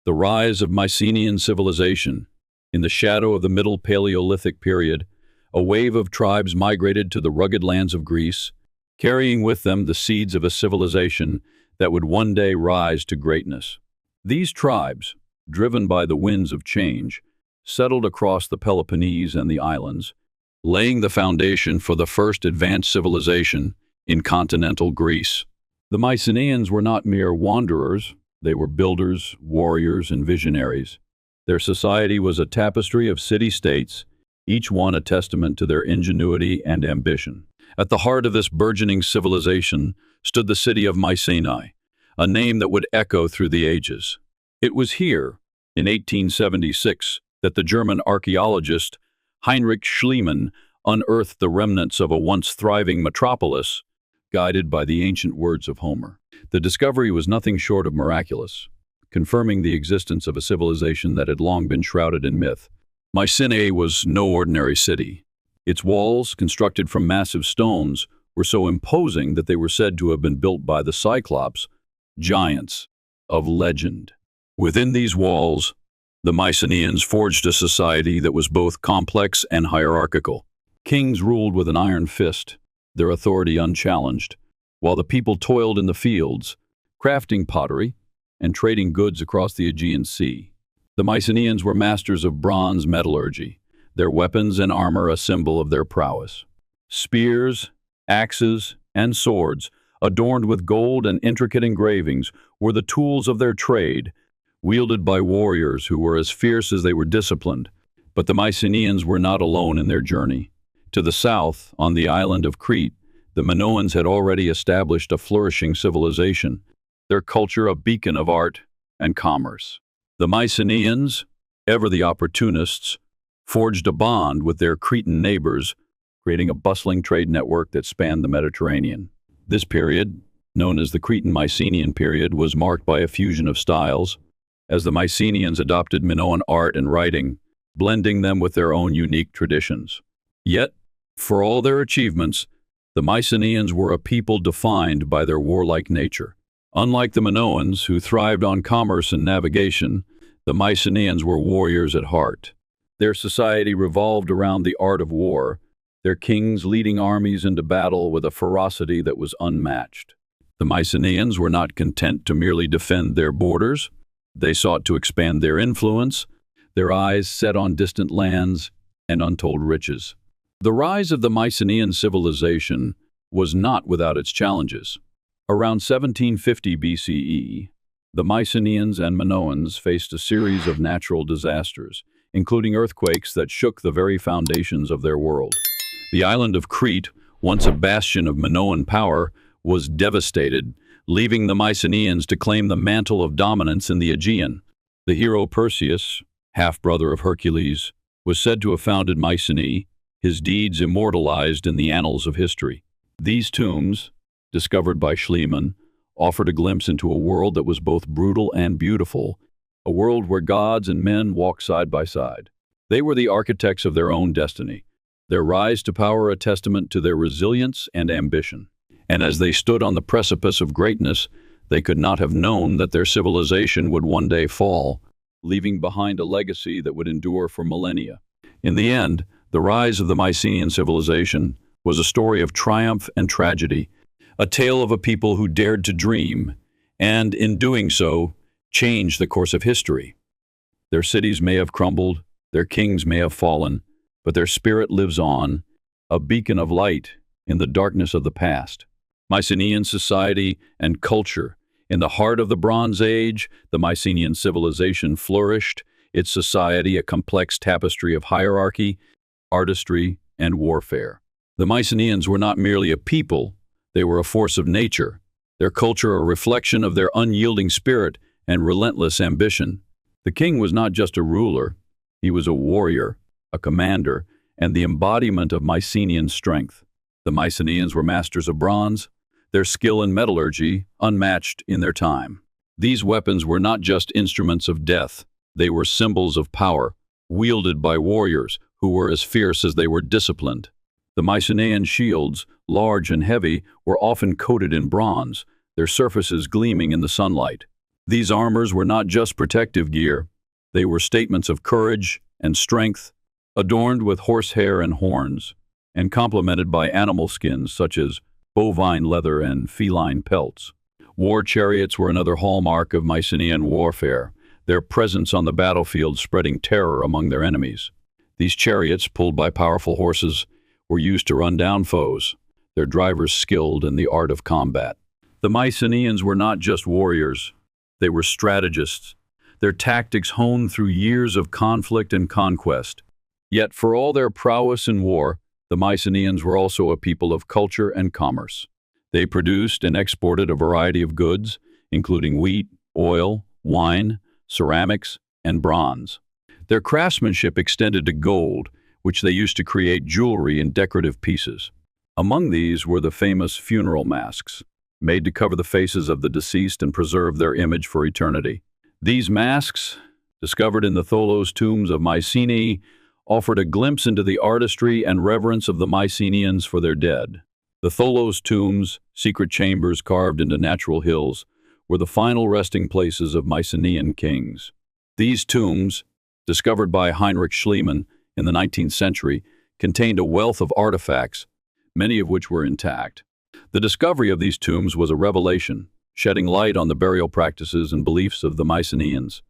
The rise of Mycenaean civilization. In the shadow of the Middle Paleolithic period, a wave of tribes migrated to the rugged lands of Greece, carrying with them the seeds of a civilization that would one day rise to greatness. These tribes, driven by the winds of change, settled across the Peloponnese and the islands, laying the foundation for the first advanced civilization in continental Greece. The Mycenaeans were not mere wanderers, they were builders, warriors, and visionaries. Their society was a tapestry of city-states, each one a testament to their ingenuity and ambition. At the heart of this burgeoning civilization stood the city of Mycenae, a name that would echo through the ages. It was here, in 1876, that the German archaeologist Heinrich Schliemann unearthed the remnants of a once thriving metropolis, guided by the ancient words of Homer. The discovery was nothing short of miraculous, confirming the existence of a civilization that had long been shrouded in myth. Mycenae was no ordinary city. Its walls, constructed from massive stones, were so imposing that they were said to have been built by the Cyclops, giants of legend. Within these walls, the Mycenaeans forged a society that was both complex and hierarchical. Kings ruled with an iron fist, their authority unchallenged, while the people toiled in the fields, crafting pottery and trading goods across the Aegean Sea. The Mycenaeans were masters of bronze metallurgy, their weapons and armor a symbol of their prowess. Spears, axes, and swords, adorned with gold and intricate engravings, were the tools of their trade, wielded by warriors who were as fierce as they were disciplined. But the Mycenaeans were not alone in their journey. To the south, on the island of Crete, the Minoans had already established a flourishing civilization, their culture a beacon of art and commerce. The Mycenaeans, ever the opportunists, forged a bond with their Cretan neighbors, creating a bustling trade network that spanned the Mediterranean. This period, known as the Cretan-Mycenaean period, was marked by a fusion of styles, as the Mycenaeans adopted Minoan art and writing, blending them with their own unique traditions. Yet, for all their achievements, the Mycenaeans were a people defined by their warlike nature. Unlike the Minoans, who thrived on commerce and navigation, the Mycenaeans were warriors at heart. Their society revolved around the art of war, their kings leading armies into battle with a ferocity that was unmatched. The Mycenaeans were not content to merely defend their borders. They sought to expand their influence, their eyes set on distant lands and untold riches. The rise of the Mycenaean civilization was not without its challenges. Around 1750 BCE, the Mycenaeans and Minoans faced a series of natural disasters, including earthquakes that shook the very foundations of their world. The island of Crete, once a bastion of Minoan power, was devastated, leaving the Mycenaeans to claim the mantle of dominance in the Aegean. The hero Perseus, half-brother of Hercules, was said to have founded Mycenae, his deeds immortalized in the annals of history. These tombs, discovered by Schliemann, offered a glimpse into a world that was both brutal and beautiful, a world where gods and men walked side by side. They were the architects of their own destiny, their rise to power a testament to their resilience and ambition. And as they stood on the precipice of greatness, they could not have known that their civilization would one day fall, leaving behind a legacy that would endure for millennia. In the end, the rise of the Mycenaean civilization was a story of triumph and tragedy, a tale of a people who dared to dream, and in doing so, changed the course of history. Their cities may have crumbled, their kings may have fallen, but their spirit lives on, a beacon of light in the darkness of the past. Mycenaean society and culture. In the heart of the Bronze Age, the Mycenaean civilization flourished, its society a complex tapestry of hierarchy, artistry, and warfare. The Mycenaeans were not merely a people, they were a force of nature, their culture a reflection of their unyielding spirit and relentless ambition. The king was not just a ruler, he was a warrior, a commander, and the embodiment of Mycenaean strength. The Mycenaeans were masters of bronze, their skill in metallurgy unmatched in their time. These weapons were not just instruments of death, they were symbols of power, wielded by warriors who were as fierce as they were disciplined. The Mycenaean shields, large and heavy, were often coated in bronze, their surfaces gleaming in the sunlight. These armors were not just protective gear. They were statements of courage and strength, adorned with horsehair and horns, and complemented by animal skins such as bovine leather and feline pelts. War chariots were another hallmark of Mycenaean warfare, their presence on the battlefield spreading terror among their enemies. These chariots, pulled by powerful horses, were used to run down foes, their drivers skilled in the art of combat. The Mycenaeans were not just warriors, they were strategists, their tactics honed through years of conflict and conquest. Yet for all their prowess in war, the Mycenaeans were also a people of culture and commerce. They produced and exported a variety of goods, including wheat, oil, wine, ceramics, and bronze. Their craftsmanship extended to gold, which they used to create jewelry and decorative pieces. Among these were the famous funeral masks, made to cover the faces of the deceased and preserve their image for eternity. These masks, discovered in the tholos tombs of Mycenae, offered a glimpse into the artistry and reverence of the Mycenaeans for their dead. The tholos tombs, secret chambers carved into natural hills, were the final resting places of Mycenaean kings. These tombs, discovered by Heinrich Schliemann in the 19th century, contained a wealth of artifacts, many of which were intact. The discovery of these tombs was a revelation, shedding light on the burial practices and beliefs of the Mycenaeans.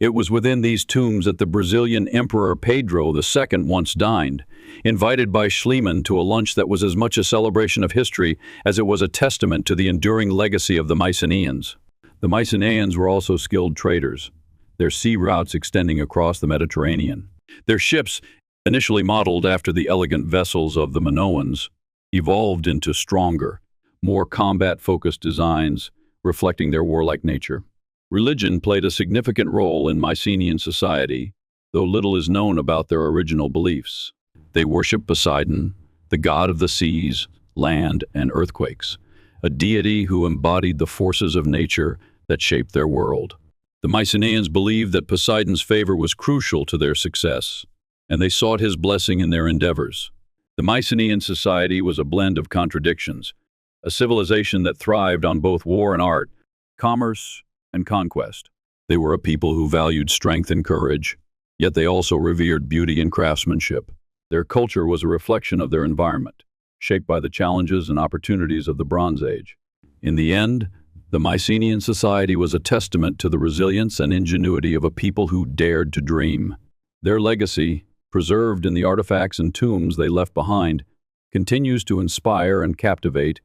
It was within these tombs that the Brazilian Emperor Pedro II once dined, invited by Schliemann to a lunch that was as much a celebration of history as it was a testament to the enduring legacy of the Mycenaeans. The Mycenaeans were also skilled traders, their sea routes extending across the Mediterranean. Their ships, initially modeled after the elegant vessels of the Minoans, evolved into stronger, more combat-focused designs, reflecting their warlike nature. Religion played a significant role in Mycenaean society, though little is known about their original beliefs. They worshiped Poseidon, the god of the seas, land, and earthquakes, a deity who embodied the forces of nature that shaped their world. The Mycenaeans believed that Poseidon's favor was crucial to their success, and they sought his blessing in their endeavors. The Mycenaean society was a blend of contradictions, a civilization that thrived on both war and art, commerce and conquest. They were a people who valued strength and courage, yet they also revered beauty and craftsmanship. Their culture was a reflection of their environment, shaped by the challenges and opportunities of the Bronze Age. In the end, the Mycenaean society was a testament to the resilience and ingenuity of a people who dared to dream. Their legacy, preserved in the artifacts and tombs they left behind, continues to inspire and captivate,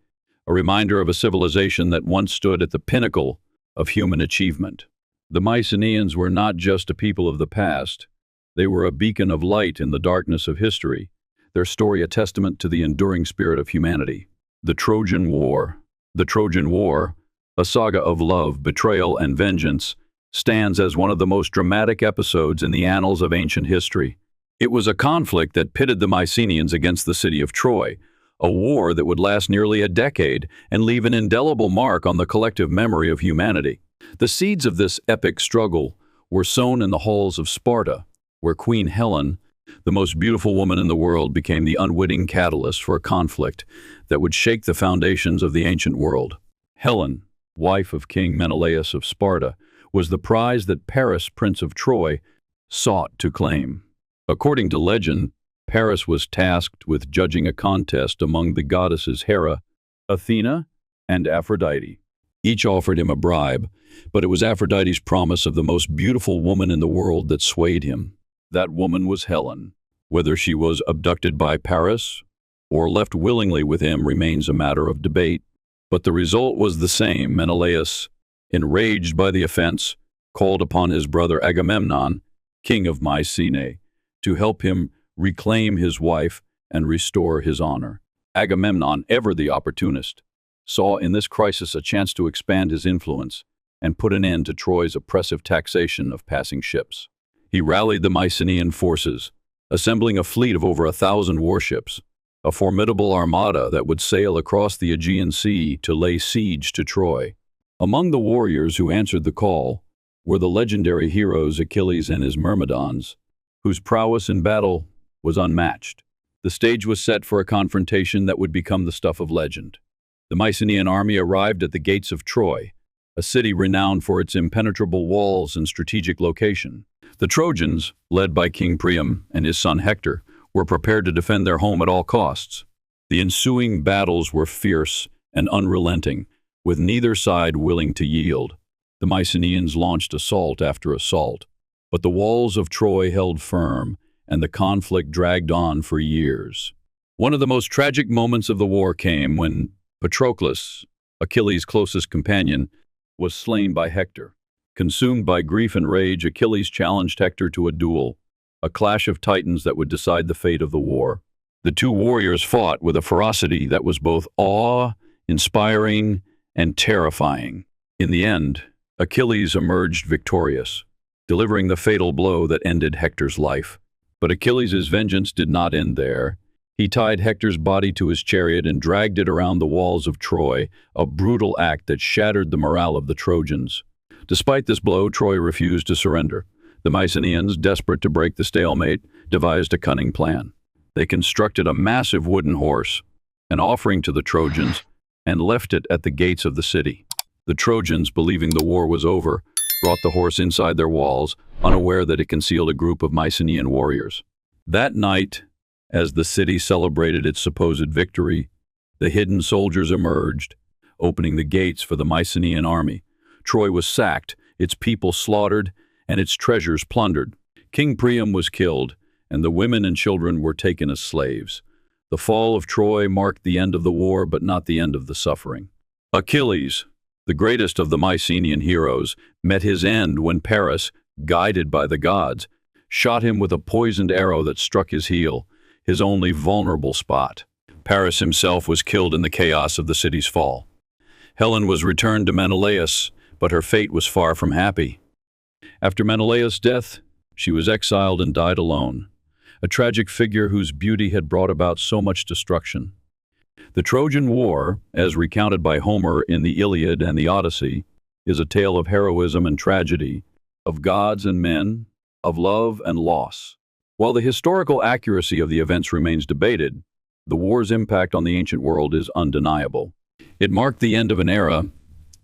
a reminder of a civilization that once stood at the pinnacle of human achievement. The Mycenaeans were not just a people of the past. They were a beacon of light in the darkness of history, their story a testament to the enduring spirit of humanity. The Trojan War. The Trojan War, a saga of love, betrayal, and vengeance, stands as one of the most dramatic episodes in the annals of ancient history. It was a conflict that pitted the Mycenaeans against the city of Troy, a war that would last nearly a decade and leave an indelible mark on the collective memory of humanity. The seeds of this epic struggle were sown in the halls of Sparta, where Queen Helen, the most beautiful woman in the world, became the unwitting catalyst for a conflict that would shake the foundations of the ancient world. Helen, wife of King Menelaus of Sparta, was the prize that Paris, Prince of Troy, sought to claim. According to legend, Paris was tasked with judging a contest among the goddesses Hera, Athena, and Aphrodite. Each offered him a bribe, but it was Aphrodite's promise of the most beautiful woman in the world that swayed him. That woman was Helen. Whether she was abducted by Paris or left willingly with him remains a matter of debate, but the result was the same. Menelaus, enraged by the offense, called upon his brother Agamemnon, king of Mycenae, to help him reclaim his wife and restore his honor. Agamemnon, ever the opportunist, saw in this crisis a chance to expand his influence and put an end to Troy's oppressive taxation of passing ships. He rallied the Mycenaean forces, assembling a fleet of over 1,000 warships, a formidable armada that would sail across the Aegean Sea to lay siege to Troy. Among the warriors who answered the call were the legendary heroes Achilles and his Myrmidons, whose prowess in battle was unmatched. The stage was set for a confrontation that would become the stuff of legend. The Mycenaean army arrived at the gates of Troy, a city renowned for its impenetrable walls and strategic location. The Trojans, led by King Priam and his son Hector, were prepared to defend their home at all costs. The ensuing battles were fierce and unrelenting, with neither side willing to yield. The Mycenaeans launched assault after assault, but the walls of Troy held firm, and the conflict dragged on for years. One of the most tragic moments of the war came when Patroclus, Achilles' closest companion, was slain by Hector. Consumed by grief and rage, Achilles challenged Hector to a duel, a clash of titans that would decide the fate of the war. The two warriors fought with a ferocity that was both awe-inspiring and terrifying. In the end, Achilles emerged victorious, delivering the fatal blow that ended Hector's life. But Achilles' vengeance did not end there. He tied Hector's body to his chariot and dragged it around the walls of Troy, a brutal act that shattered the morale of the Trojans. Despite this blow, Troy refused to surrender. The Mycenaeans, desperate to break the stalemate, devised a cunning plan. They constructed a massive wooden horse, an offering to the Trojans, and left it at the gates of the city. The Trojans, believing the war was over, brought the horse inside their walls, unaware that it concealed a group of Mycenaean warriors. That night, as the city celebrated its supposed victory, the hidden soldiers emerged, opening the gates for the Mycenaean army. Troy was sacked, its people slaughtered, and its treasures plundered. King Priam was killed, and the women and children were taken as slaves. The fall of Troy marked the end of the war, but not the end of the suffering. Achilles, the greatest of the Mycenaean heroes, met his end when Paris, guided by the gods, shot him with a poisoned arrow that struck his heel, his only vulnerable spot. Paris himself was killed in the chaos of the city's fall. Helen was returned to Menelaus, but her fate was far from happy. After Menelaus' death, she was exiled and died alone, a tragic figure whose beauty had brought about so much destruction. The Trojan War, as recounted by Homer in the Iliad and the Odyssey, is a tale of heroism and tragedy, of gods and men, of love and loss. While the historical accuracy of the events remains debated, the war's impact on the ancient world is undeniable. It marked the end of an era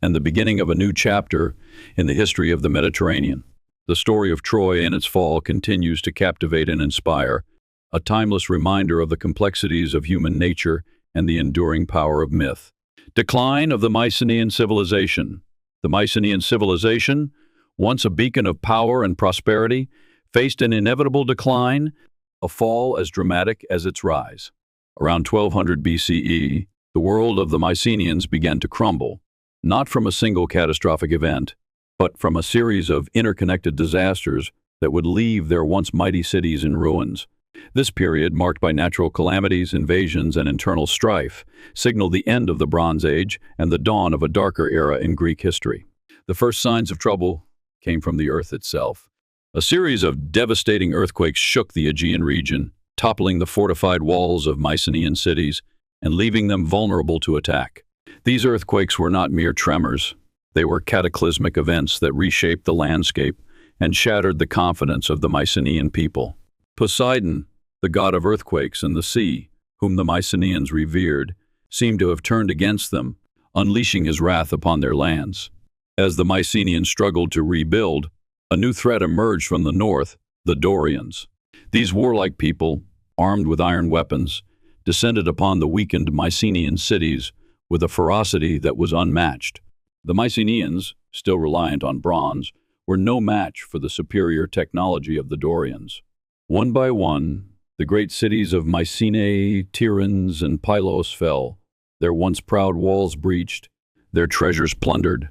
and the beginning of a new chapter in the history of the Mediterranean. The story of Troy and its fall continues to captivate and inspire, a timeless reminder of the complexities of human nature and the enduring power of myth. Decline of the Mycenaean Civilization. The Mycenaean Civilization, once a beacon of power and prosperity, faced an inevitable decline, a fall as dramatic as its rise. Around 1200 BCE, the world of the Mycenaeans began to crumble, not from a single catastrophic event, but from a series of interconnected disasters that would leave their once mighty cities in ruins. This period, marked by natural calamities, invasions, and internal strife, signaled the end of the Bronze Age and the dawn of a darker era in Greek history. The first signs of trouble came from the earth itself. A series of devastating earthquakes shook the Aegean region, toppling the fortified walls of Mycenaean cities and leaving them vulnerable to attack. These earthquakes were not mere tremors. They were cataclysmic events that reshaped the landscape and shattered the confidence of the Mycenaean people. Poseidon, the god of earthquakes and the sea, whom the Mycenaeans revered, seemed to have turned against them, unleashing his wrath upon their lands. As the Mycenaeans struggled to rebuild, a new threat emerged from the north, the Dorians. These warlike people, armed with iron weapons, descended upon the weakened Mycenaean cities with a ferocity that was unmatched. The Mycenaeans, still reliant on bronze, were no match for the superior technology of the Dorians. One by one, the great cities of Mycenae, Tiryns, and Pylos fell, their once proud walls breached, their treasures plundered,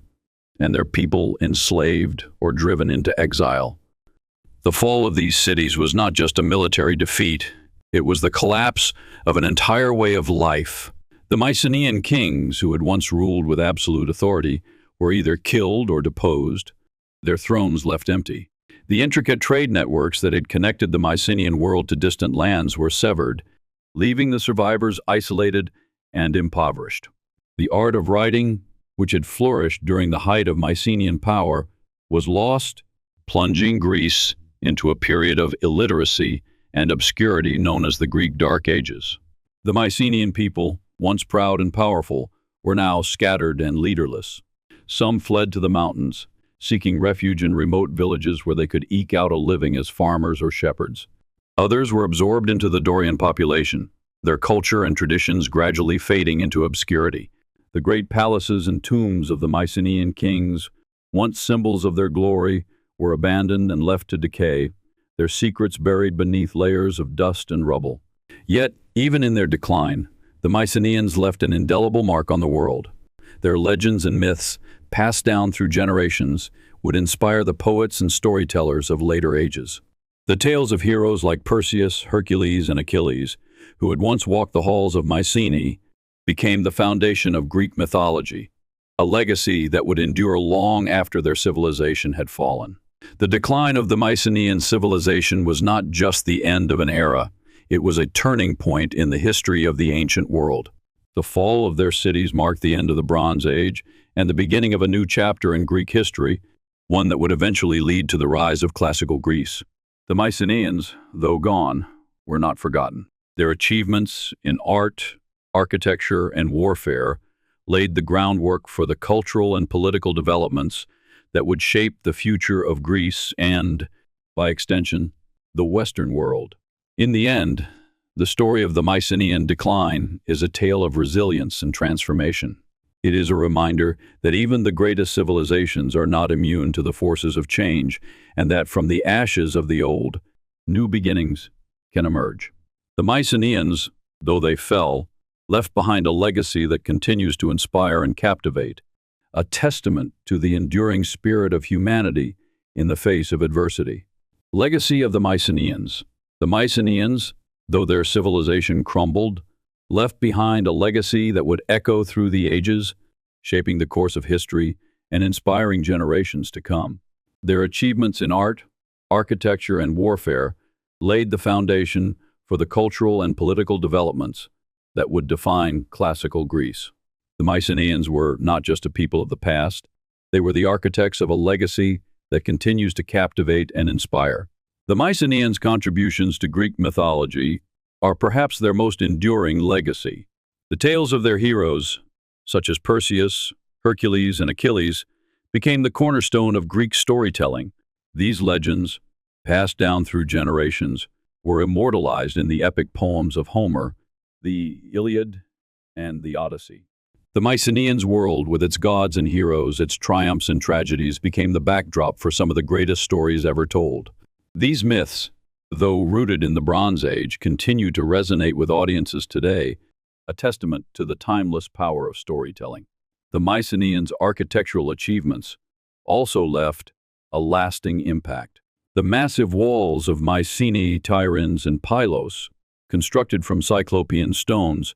and their people enslaved or driven into exile. The fall of these cities was not just a military defeat, it was the collapse of an entire way of life. The Mycenaean kings, who had once ruled with absolute authority, were either killed or deposed, their thrones left empty. The intricate trade networks that had connected the Mycenaean world to distant lands were severed, leaving the survivors isolated and impoverished. The art of writing, which had flourished during the height of Mycenaean power, was lost, plunging Greece into a period of illiteracy and obscurity known as the Greek Dark Ages. The Mycenaean people, once proud and powerful, were now scattered and leaderless. Some fled to the mountains, seeking refuge in remote villages where they could eke out a living as farmers or shepherds. Others were absorbed into the Dorian population, their culture and traditions gradually fading into obscurity. The great palaces and tombs of the Mycenaean kings, once symbols of their glory, were abandoned and left to decay, their secrets buried beneath layers of dust and rubble. Yet, even in their decline, the Mycenaeans left an indelible mark on the world. Their legends and myths, passed down through generations, would inspire the poets and storytellers of later ages. The tales of heroes like Perseus, Hercules, and Achilles, who had once walked the halls of Mycenae, became the foundation of Greek mythology, a legacy that would endure long after their civilization had fallen. The decline of the Mycenaean civilization was not just the end of an era, it was a turning point in the history of the ancient world. The fall of their cities marked the end of the Bronze Age and the beginning of a new chapter in Greek history, one that would eventually lead to the rise of classical Greece. The Mycenaeans, though gone, were not forgotten. Their achievements in art, architecture, and warfare laid the groundwork for the cultural and political developments that would shape the future of Greece and, by extension, the Western world. In the end, the story of the Mycenaean decline is a tale of resilience and transformation. It is a reminder that even the greatest civilizations are not immune to the forces of change, and that from the ashes of the old, new beginnings can emerge. The Mycenaeans, though they fell, left behind a legacy that continues to inspire and captivate, a testament to the enduring spirit of humanity in the face of adversity. Legacy of the Mycenaeans. The Mycenaeans, though their civilization crumbled, left behind a legacy that would echo through the ages, shaping the course of history and inspiring generations to come. Their achievements in art, architecture, and warfare laid the foundation for the cultural and political developments that would define classical Greece. The Mycenaeans were not just a people of the past, they were the architects of a legacy that continues to captivate and inspire. The Mycenaeans' contributions to Greek mythology are perhaps their most enduring legacy. The tales of their heroes, such as Perseus, Hercules, and Achilles, became the cornerstone of Greek storytelling. These legends, passed down through generations, were immortalized in the epic poems of Homer, the Iliad, and the Odyssey. The Mycenaeans' world, with its gods and heroes, its triumphs and tragedies, became the backdrop for some of the greatest stories ever told. These myths, though rooted in the Bronze Age, continue to resonate with audiences today, a testament to the timeless power of storytelling. The Mycenaeans' architectural achievements also left a lasting impact. The massive walls of Mycenae, Tiryns, and Pylos, constructed from Cyclopean stones,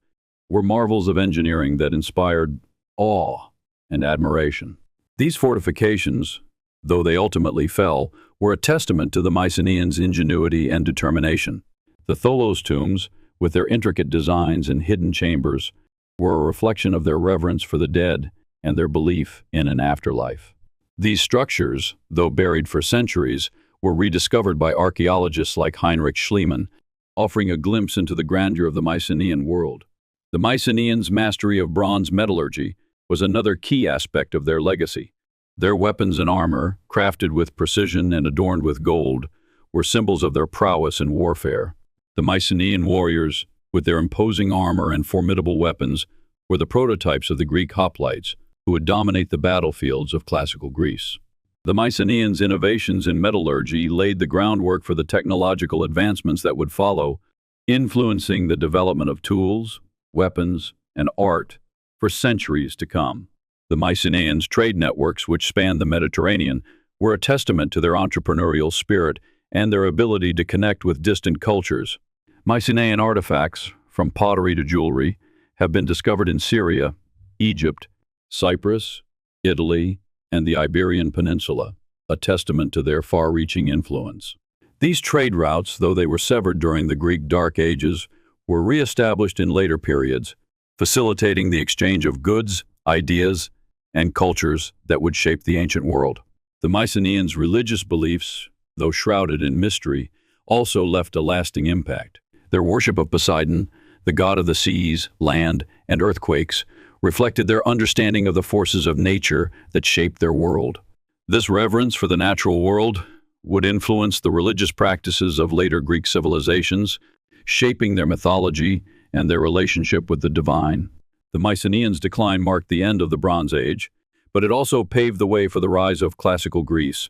were marvels of engineering that inspired awe and admiration. These fortifications, though they ultimately fell, were a testament to the Mycenaeans' ingenuity and determination. The tholos tombs, with their intricate designs and hidden chambers, were a reflection of their reverence for the dead and their belief in an afterlife. These structures, though buried for centuries, were rediscovered by archaeologists like Heinrich Schliemann, offering a glimpse into the grandeur of the Mycenaean world. The Mycenaeans' mastery of bronze metallurgy was another key aspect of their legacy. Their weapons and armor, crafted with precision and adorned with gold, were symbols of their prowess in warfare. The Mycenaean warriors, with their imposing armor and formidable weapons, were the prototypes of the Greek hoplites, who would dominate the battlefields of classical Greece. The Mycenaeans' innovations in metallurgy laid the groundwork for the technological advancements that would follow, influencing the development of tools, weapons, and art for centuries to come. The Mycenaeans' trade networks, which spanned the Mediterranean, were a testament to their entrepreneurial spirit and their ability to connect with distant cultures. Mycenaean artifacts, from pottery to jewelry, have been discovered in Syria, Egypt, Cyprus, Italy, and the Iberian Peninsula, a testament to their far-reaching influence. These trade routes, though they were severed during the Greek Dark Ages, were re-established in later periods, facilitating the exchange of goods, ideas, and cultures that would shape the ancient world. The Mycenaeans' religious beliefs, though shrouded in mystery, also left a lasting impact. Their worship of Poseidon, the god of the seas, land, and earthquakes, reflected their understanding of the forces of nature that shaped their world. This reverence for the natural world would influence the religious practices of later Greek civilizations, shaping their mythology and their relationship with the divine. The Mycenaeans' decline marked the end of the Bronze Age, but it also paved the way for the rise of classical Greece.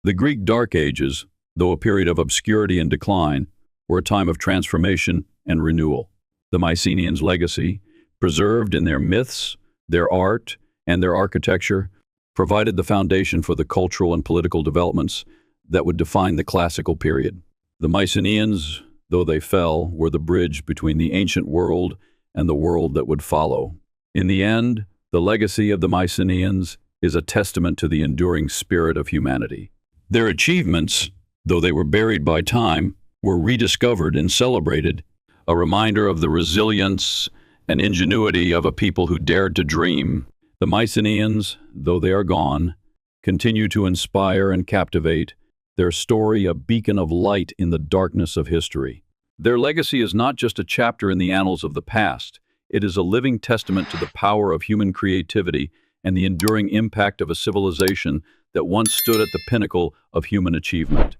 The Greek Dark Ages, though a period of obscurity and decline, were a time of transformation and renewal. The Mycenaeans' legacy, preserved in their myths, their art, and their architecture, provided the foundation for the cultural and political developments that would define the classical period. The Mycenaeans, though they fell, were the bridge between the ancient world and the world that would follow. In the end, the legacy of the Mycenaeans is a testament to the enduring spirit of humanity. Their achievements, though they were buried by time, were rediscovered and celebrated, a reminder of the resilience and ingenuity of a people who dared to dream. The Mycenaeans, though they are gone, continue to inspire and captivate, their story a beacon of light in the darkness of history. Their legacy is not just a chapter in the annals of the past, it is a living testament to the power of human creativity and the enduring impact of a civilization that once stood at the pinnacle of human achievement.